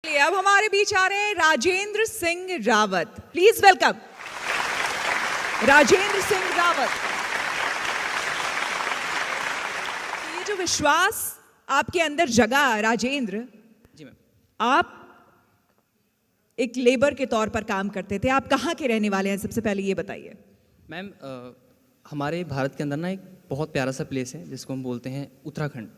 अब हमारे बीच आ रहे हैं राजेंद्र सिंह रावत। Please welcome Rajendra Singh Rawat. ये जो विश्वास आपके अंदर जगा राजेंद्र जी मैम। आप एक लेबर के तौर पर काम करते थे। आप कहाँ के रहने वाले हैं, सबसे पहले ये बताइए। मैम हमारे भारत के अंदर ना एक बहुत प्यारा सा प्लेस है जिसको हम बोलते हैं उत्तराखंड।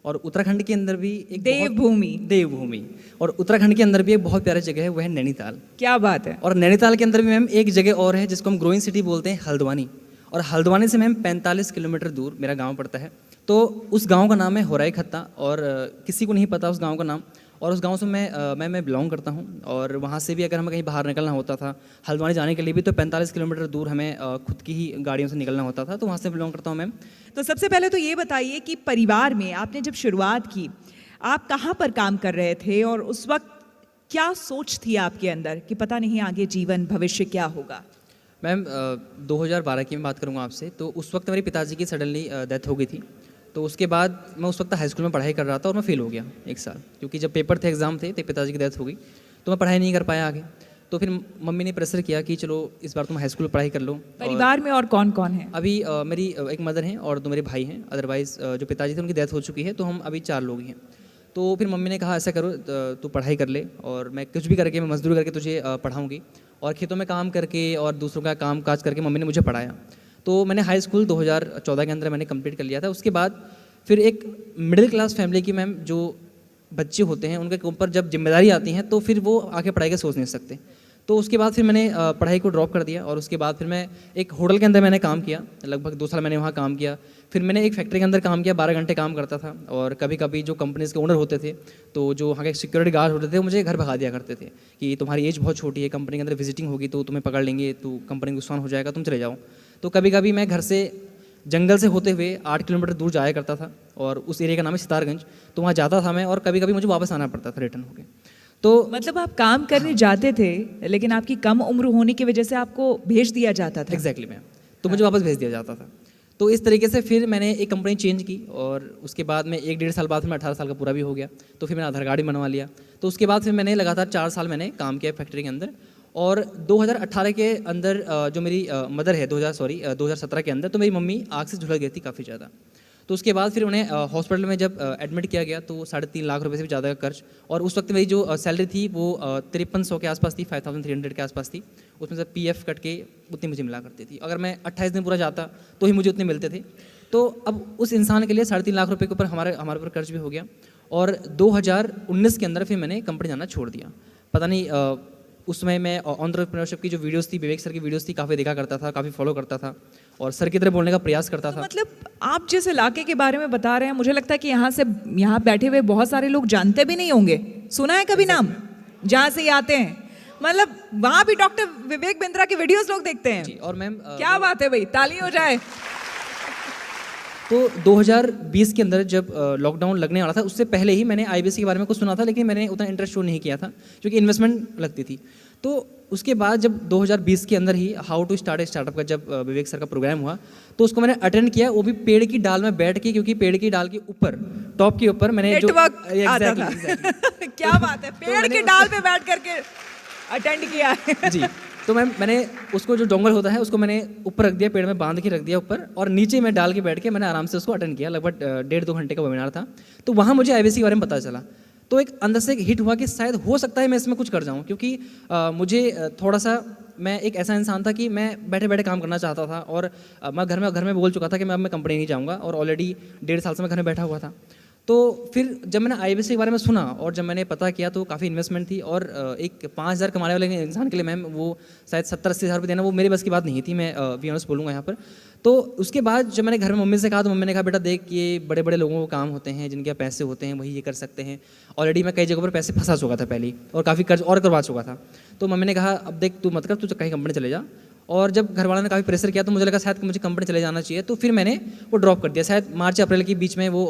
और उत्तराखंड के अंदर भी एक देवभूमि और उत्तराखंड के अंदर भी एक बहुत प्यारी जगह है, वह है नैनीताल। क्या बात है। और नैनीताल के अंदर भी मैम एक जगह और है जिसको हम ग्रोइंग सिटी बोलते हैं, हल्द्वानी। और हल्द्वानी से मैम 45 किलोमीटर दूर मेरा गांव पड़ता है। तो उस गांव का नाम है होराई खत्ता और किसी को नहीं पता उस गांव का नाम। और उस गांव से मैं बिलोंग करता हूं। और वहां से भी अगर हमें कहीं बाहर निकलना होता था हल्द्वानी जाने के लिए भी, तो 45 किलोमीटर दूर हमें खुद की ही गाड़ियों से निकलना होता था। तो वहां से बिलोंग करता हूं मैम। तो सबसे पहले तो ये बताइए कि परिवार में आपने जब शुरुआत की, आप कहाँ पर काम कर रहे थे और उस वक्त क्या सोच थी आपके अंदर कि पता नहीं आगे जीवन भविष्य क्या होगा? मैम 2012 की मैं बात करूँगा आपसे। तो उस वक्त मेरे पिताजी की सडनली डेथ हो गई थी। तो उसके बाद मैं उस वक्त हाई स्कूल में पढ़ाई कर रहा था और मैं फेल हो गया एक साल, क्योंकि जब पेपर थे, एग्ज़ाम थे, तो पिताजी की डेथ हो गई। तो मैं पढ़ाई नहीं कर पाया आगे। तो फिर मम्मी ने प्रेशर किया कि चलो इस बार तुम हाई स्कूल में पढ़ाई कर लो। परिवार में और कौन कौन है? अभी मेरी एक मदर हैं और 2 मेरे भाई हैं। अदरवाइज़ जो पिताजी थे उनकी डेथ हो चुकी है, तो हम अभी 4 लोग ही हैं। तो फिर मम्मी ने कहा ऐसा करो, तू पढ़ाई कर ले और मैं कुछ भी करके, मैं मजदूरी करके तुझे पढ़ाऊँगी। और खेतों में काम करके और दूसरों का काम काज करके मम्मी ने मुझे पढ़ाया। तो मैंने हाई स्कूल 2014 के अंदर मैंने कंप्लीट कर लिया था। उसके बाद फिर एक मिडिल क्लास फैमिली की मैम जो बच्चे होते हैं उनके ऊपर जब जिम्मेदारी आती हैं तो फिर वो आगे पढ़ाई का सोच नहीं सकते। तो उसके बाद फिर मैंने पढ़ाई को ड्रॉप कर दिया और उसके बाद फिर मैं एक होटल के अंदर मैंने काम किया। लगभग 2 साल मैंने वहाँ काम किया। फिर मैंने एक फैक्ट्री के अंदर काम किया, 12 घंटे काम करता था। और कभी कभी जो कंपनीज़ के ओनर होते थे, तो जो वहाँ के सिक्योरिटी गार्ड होते थे, वो मुझे घर भगा दिया करते थे कि तुम्हारी एज बहुत छोटी है, कंपनी के अंदर विजिटिंग होगी तो तुम्हें पकड़ लेंगे, तो कंपनी को नुकसान हो जाएगा, तुम चले जाओ। तो कभी कभी मैं घर से जंगल से होते हुए 8 किलोमीटर दूर जाया करता था और उस एरिया का नाम है सितारगंज। तो वहाँ जाता था मैं और कभी कभी मुझे वापस आना पड़ता था रिटर्न होकर। तो मतलब आप काम करने जाते थे लेकिन आपकी कम उम्र होने की वजह से आपको भेज दिया जाता था? Exactly ma'am. तो मुझे वापस भेज दिया जाता था। तो इस तरीके से फिर मैंने एक कंपनी चेंज की और उसके बाद में 1-1.5 साल बाद फिर मैं 18 साल का पूरा भी हो गया। तो फिर मैंने आधार कार्ड भी बनवा लिया। तो उसके बाद फिर मैंने लगातार 4 साल मैंने काम किया फैक्ट्री के अंदर। और 2018 के अंदर जो मेरी मदर है 2017 के अंदर, तो मेरी मम्मी आग से झुलस गई थी काफ़ी ज़्यादा। तो उसके बाद फिर उन्हें हॉस्पिटल में जब एडमिट किया गया तो 3.5 लाख रुपए से भी ज़्यादा का खर्च। और उस वक्त मेरी जो सैलरी थी वो 5300 के आसपास थी, 5300 के आसपास थी। उसमें से PF कट के उतनी मुझे मिला करती थी। अगर मैं 28 दिन पूरा जाता तो ही मुझे उतने मिलते थे। तो अब उस इंसान के लिए 3.5 लाख रुपये के ऊपर हमारे ऊपर कर्ज भी हो गया। और 2019 के अंदर फिर मैंने कंपनी जाना छोड़ दिया। पता नहीं उस समय मैं एंटरप्रेन्योरशिप की जो वीडियोस थी, विवेक सर की वीडियोस थी, काफ़ी देखा करता था, काफ़ी फॉलो करता था और सर की तरह बोलने का प्रयास करता था। मतलब आप जिस इलाके के बारे में बता रहे हैं, मुझे लगता है कि यहाँ बैठे हुए बहुत सारे लोग जानते भी नहीं होंगे। सुना है कभी नाम जहाँ से ये आते हैं? मतलब वहाँ भी डॉक्टर विवेक बिंद्रा की वीडियोस लोग देखते हैं। जी। और मैम क्या बात है भाई, ताली हो जाए। तो 2020 के अंदर जब लॉकडाउन लगने वाला था, उससे पहले ही मैंने IBC के बारे में कुछ सुना था, लेकिन मैंने उतना इंटरेस्ट शो नहीं किया था क्योंकि इन्वेस्टमेंट लगती थी। तो उसके बाद जब 2020 के अंदर ही how to start a startup का जब विवेक सर का प्रोग्राम हुआ, तो उसको मैंने अटेंड किया, वो भी पेड़ की डाल में बैठ के, क्योंकि पेड़ की डाल के ऊपर, टॉप के ऊपर मैंने नेटवर्क आता था। क्या बात है, पेड़ की डाल पे बैठ करके अटेंड किया है। जी। तो मैंने उसको जो डोंगल होता है उसको मैंने ऊपर रख दिया, पेड़ में बांध के रख दिया ऊपर, और नीचे मैं डाल के बैठ के मैंने आराम से उसको अटेंड किया। लगभग 1.5-2 घंटे का वेबिनार था। तो वहाँ मुझे IBC के बारे में पता चला। तो एक अंदर से एक हिट हुआ कि शायद हो सकता है मैं इसमें कुछ कर जाऊँ, क्योंकि मुझे थोड़ा सा, मैं एक ऐसा इंसान था कि मैं बैठे बैठे काम करना चाहता था। और मैं घर में बोल चुका था कि मैं अब मैं कंपनी नहीं जाऊँगा, और ऑलरेडी 1.5 साल से मैं घर में बैठा हुआ था। तो फिर जब मैंने IBC के बारे में सुना और जब मैंने पता किया तो काफ़ी इन्वेस्टमेंट थी। और एक 5,000 कमाने वाले इंसान के लिए मैम वो शायद 70-80 हज़ार रुपये देना वो मेरी बस की बात नहीं थी। मैं वी ऑनेस्ट बोलूँगा यहाँ पर। तो उसके बाद जब मैंने घर में मम्मी से कहा तो मम्मी ने कहा बेटा देख, ये बड़े बड़े लोगों को काम होते हैं, जिनके पैसे होते हैं वही ये कर सकते हैं। ऑलरेडी मैं कई जगहों पर पैसे फंसा चुका था पहले ही, और काफ़ी कर्ज और करवा चुका था। तो मम्मी ने कहा अब देख तू मत कर, तू कहीं कंपनी चले जा। और जब घर वालों ने काफ़ी प्रेशर किया तो मुझे लगा शायद कि मुझे कंपनी चले जाना चाहिए। तो फिर मैंने वो ड्रॉप कर दिया। शायद मार्च-अप्रैल के बीच में वो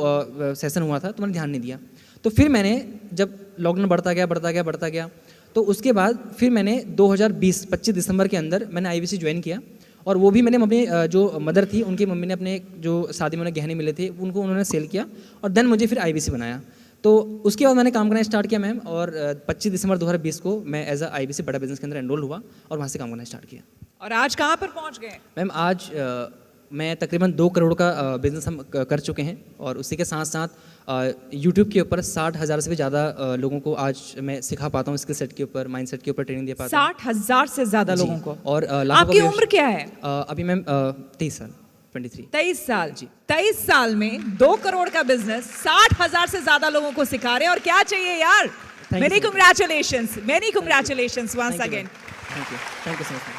सेशन हुआ था, तो मैंने ध्यान नहीं दिया। तो फिर मैंने जब लॉकडाउन बढ़ता गया, तो उसके बाद फिर मैंने 2020 25 दिसंबर के अंदर मैंने IBC ज्वाइन किया। और वो भी मैंने मम्मी जो मदर थी उनकी मम्मी ने अपने जो शादी में उन्हें गहने मिले थे उनको उन्होंने सेल किया, और देन मुझे फिर IBC बनाया। तो उसके बाद मैंने काम करना स्टार्ट किया मैम, और 25 दिसंबर 2020 को मैं एज अ IBC बड़ा बिजनेस के अंदर एनरोल हुआ और वहाँ से काम करना स्टार्ट किया। और आज कहाँ पर पहुँच गए? मैम आज मैं तकरीबन 2 करोड़ का बिजनेस हम कर चुके हैं, और उसी के साथ साथ यूट्यूब के ऊपर 60,000 से भी ज़्यादा लोगों को आज मैं सिखा पाता हूँ, स्किल सेट के ऊपर, माइंड सेट के ऊपर ट्रेनिंग दे पाता हूँ। 60,000 से ज्यादा जी, लोगों को। और लाखों आपकी का उम्र क्या है? अभी मैम 23 साल, 23। 23 साल। जी। 23 साल में 2 करोड़ का बिजनेस 60,000 से ज्यादा लोगों को सिखा रहे हैं, और क्या चाहिए यार? Thank you, many sir. Congratulations, many congratulations once again. Thank you so much.